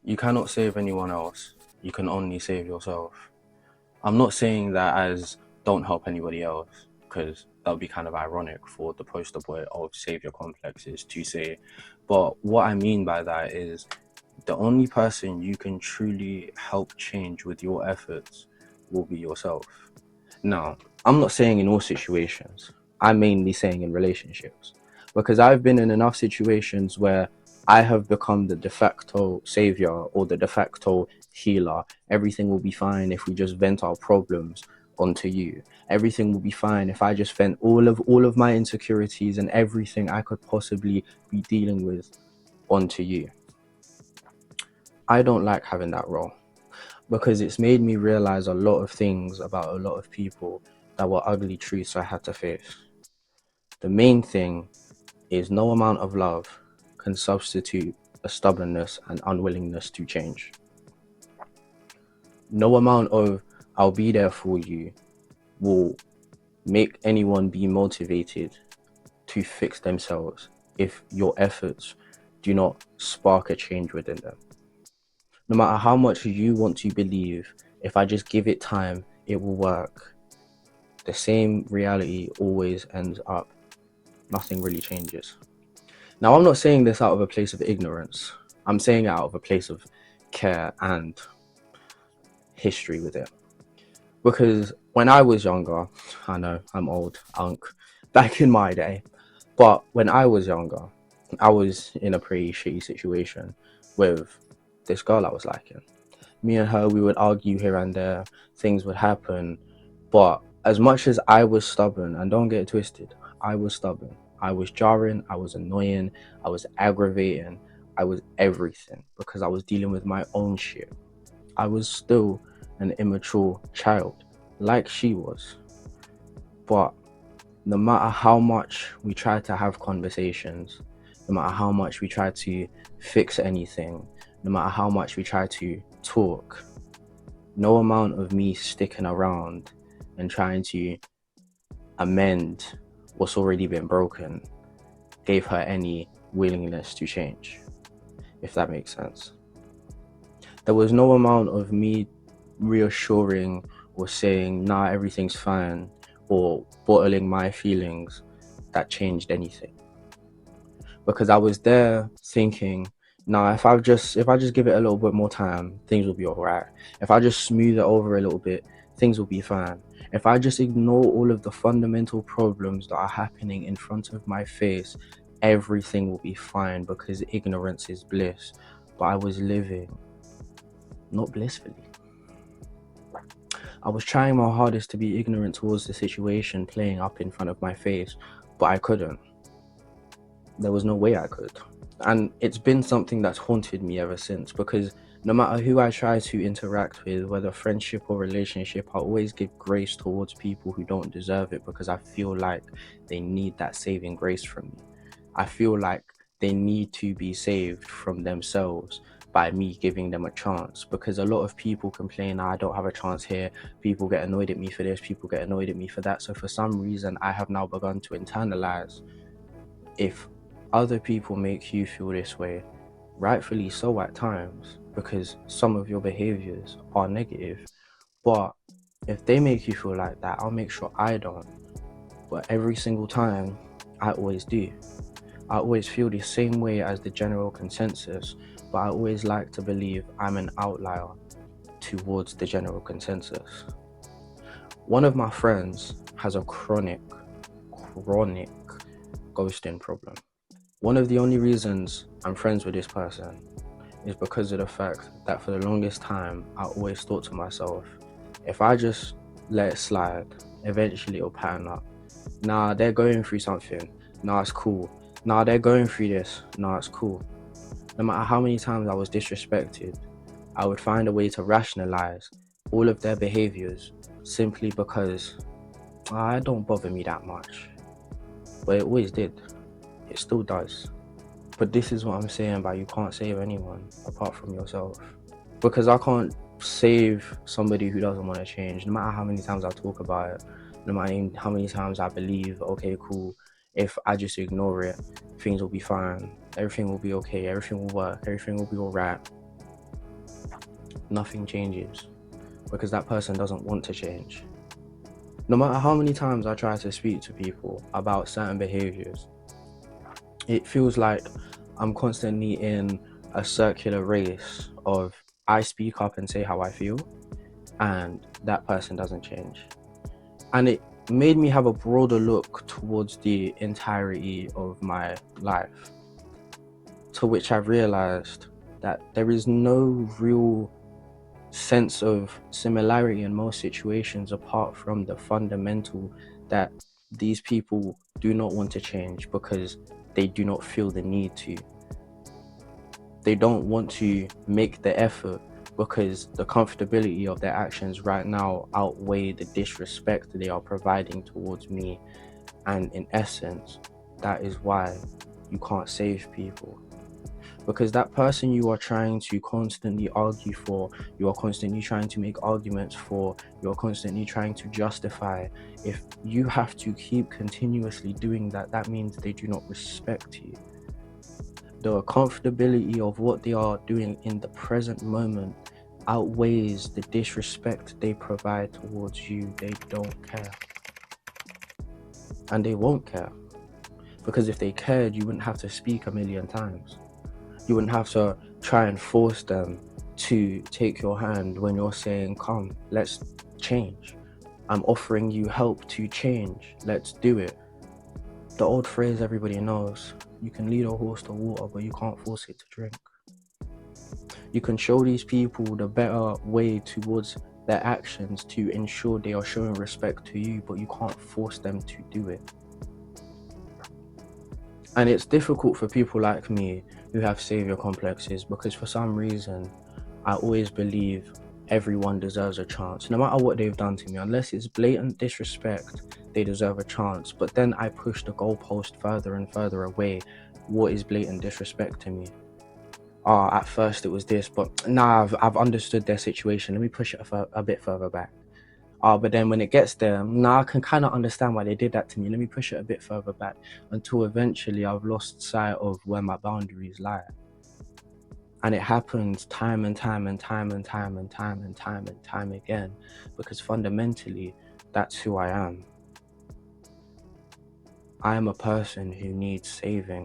You cannot save anyone else. You can only save yourself. I'm not saying that as don't help anybody else, because that would be kind of ironic for the poster boy of savior complexes to say. But what I mean by that is the only person you can truly help change with your efforts will be yourself. Now, I'm not saying in all situations. I'm mainly saying in relationships. Because I've been in enough situations where I have become the de facto savior or the de facto healer. Everything will be fine if we just vent our problems onto you. Everything will be fine if I just vent all of my insecurities and everything I could possibly be dealing with onto you. I don't like having that role because it's made me realize a lot of things about a lot of people that were ugly truths I had to face. The main thing is no amount of love can substitute a stubbornness and unwillingness to change. No amount of I'll be there for you will make anyone be motivated to fix themselves if your efforts do not spark a change within them. No matter how much you want to believe, if I just give it time, it will work. The same reality always ends up. Nothing really changes. Now, I'm not saying this out of a place of ignorance. I'm saying it out of a place of care and history with it. Because when I was younger, I know I'm old, unk, back in my day, but when I was younger, I was in a pretty shitty situation with this girl I was liking. Me and her, we would argue here and there, things would happen, but as much as I was stubborn, and don't get it twisted, I was stubborn. I was jarring, I was annoying, I was aggravating, I was everything because I was dealing with my own shit. I was still an immature child, like she was. But no matter how much we tried to have conversations, no matter how much we tried to fix anything, no matter how much we tried to talk, no amount of me sticking around and trying to amend what's already been broken gave her any willingness to change, if that makes sense. There was no amount of me reassuring or saying, nah, everything's fine, or bottling my feelings that changed anything. Because I was there thinking, nah, if I just give it a little bit more time, things will be alright. If I just smooth it over a little bit, things will be fine. If I just ignore all of the fundamental problems that are happening in front of my face, everything will be fine because ignorance is bliss. But I was living not blissfully. I was trying my hardest to be ignorant towards the situation playing up in front of my face, but I couldn't. There was no way I could. And it's been something that's haunted me ever since because no matter who I try to interact with, whether friendship or relationship, I always give grace towards people who don't deserve it because I feel like they need that saving grace from me. I feel like they need to be saved from themselves by me giving them a chance because a lot of people complain, I don't have a chance here, people get annoyed at me for this, people get annoyed at me for that. So for some reason, I have now begun to internalize, if other people make you feel this way, rightfully so at times, because some of your behaviors are negative, but if they make you feel like that, I'll make sure I don't. But every single time, I always do. I always feel the same way as the general consensus, but I always like to believe I'm an outlier towards the general consensus. One of my friends has a chronic ghosting problem. One of the only reasons I'm friends with this person is because of the fact that for the longest time, I always thought to myself, if I just let it slide, eventually it'll pattern up. Nah, they're going through something. Nah, it's cool. Nah, they're going through this. Nah, it's cool. No matter how many times I was disrespected, I would find a way to rationalize all of their behaviors simply because it don't bother me that much. But it always did. It still does. But this is what I'm saying by you can't save anyone apart from yourself. Because I can't save somebody who doesn't want to change, no matter how many times I talk about it, no matter how many times I believe, okay, cool, if I just ignore it, things will be fine, everything will be okay, everything will work, everything will be alright. nothing changes because that person doesn't want to change. No matter how many times I try to speak to people about certain behaviors, it feels like I'm constantly in a circular race of I speak up and say how I feel, and that person doesn't change. And it made me have a broader look towards the entirety of my life, to which I've realized that there is no real sense of similarity in most situations apart from the fundamental that these people do not want to change because they do not feel the need to. They don't want to make the effort because the comfortability of their actions right now outweigh the disrespect they are providing towards me. And in essence, that is why you can't save people. Because that person you are trying to constantly argue for, you are constantly trying to make arguments for, you are constantly trying to justify, if you have to keep continuously doing that, that means they do not respect you. The comfortability of what they are doing in the present moment outweighs the disrespect they provide towards you. They don't care. And they won't care. Because if they cared, you wouldn't have to speak a million times. You wouldn't have to try and force them to take your hand when you're saying, come, let's change. I'm offering you help to change. Let's do it. The old phrase everybody knows, you can lead a horse to water, but you can't force it to drink. You can show these people the better way towards their actions to ensure they are showing respect to you, but you can't force them to do it. And it's difficult for people like me who have savior complexes because for some reason, I always believe everyone deserves a chance, no matter what they've done to me. Unless it's blatant disrespect, they deserve a chance. But then I push the goalpost further and further away. What is blatant disrespect to me? At first it was this, but now I've understood their situation. Let me push it a bit further back. But then when it gets there, now I can kind of understand why they did that to me. Let me push it a bit further back until eventually I've lost sight of where my boundaries lie. And it happens time and time and time and time and time and time and time again, because fundamentally, that's who I am. I am a person who needs saving.